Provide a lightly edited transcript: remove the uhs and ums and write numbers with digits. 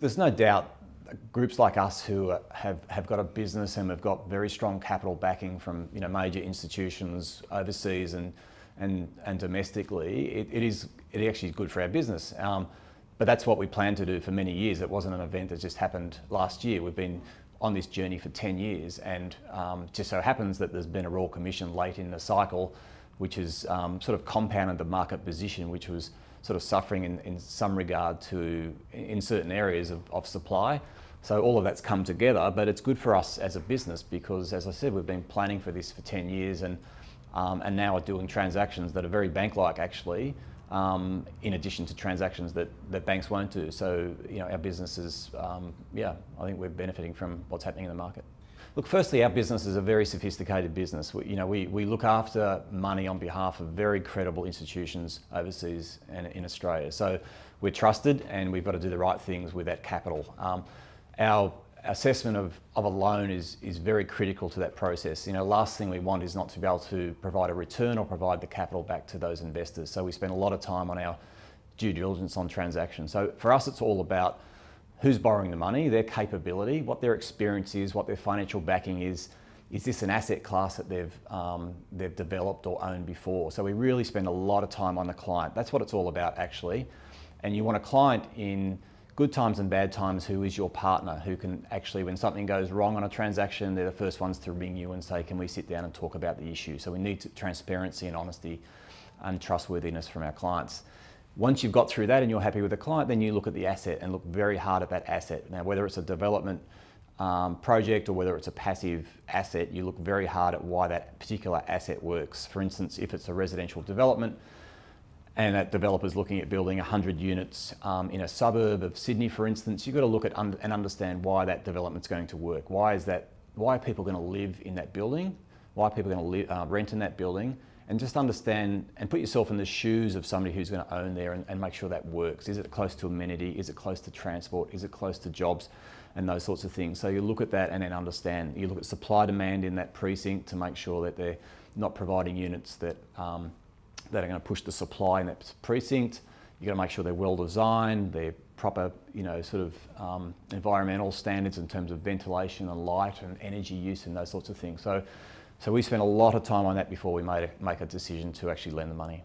there's no doubt groups like us who have got a business and have got very strong capital backing from major institutions overseas and domestically, it actually is good for our business. But that's what we planned to do for many years. It wasn't an event that just happened last year. We've been on this journey for 10 years, and just so happens that there's been a Royal Commission late in the cycle, which has sort of compounded the market position, which was sort of suffering in some regard in certain areas of supply. So all of that's come together, but it's good for us as a business because, as I said, we've been planning for this for 10 years and now are doing transactions that are very bank-like actually, in addition to transactions that banks won't do. So our business is, I think we're benefiting from what's happening in the market. Look, firstly, our business is a very sophisticated business. We look after money on behalf of very credible institutions overseas and in Australia. So we're trusted and we've got to do the right things with that capital. Our assessment of a loan is very critical to that process. Last thing we want is not to be able to provide a return or provide the capital back to those investors. So we spend a lot of time on our due diligence on transactions. So for us, it's all about who's borrowing the money, their capability, what their experience is, what their financial backing is. Is this an asset class that they've developed or owned before? So we really spend a lot of time on the client. That's what it's all about actually. And you want a client in good times and bad times who is your partner, who can actually, when something goes wrong on a transaction, they're the first ones to ring you and say, can we sit down and talk about the issue? So we need transparency and honesty and trustworthiness from our clients. Once you've got through that and you're happy with the client, then you look at the asset and look very hard at that asset. Now, whether it's a development project or whether it's a passive asset, you look very hard at why that particular asset works. For instance, if it's a residential development, and that developer's looking at building 100 units in a suburb of Sydney, for instance, you've got to look at and understand why that development's going to work. Why are people going to live in that building? Why are people going to rent in that building? And just understand and put yourself in the shoes of somebody who's going to own there and make sure that works. Is it close to amenity? Is it close to transport? Is it close to jobs? And those sorts of things. So you look at that and then understand. You look at supply demand in that precinct to make sure that they're not providing units that are going to push the supply in that precinct. You've got to make sure they're well designed, they're proper, environmental standards in terms of ventilation and light and energy use and those sorts of things. So we spent a lot of time on that before we make a decision to actually lend the money.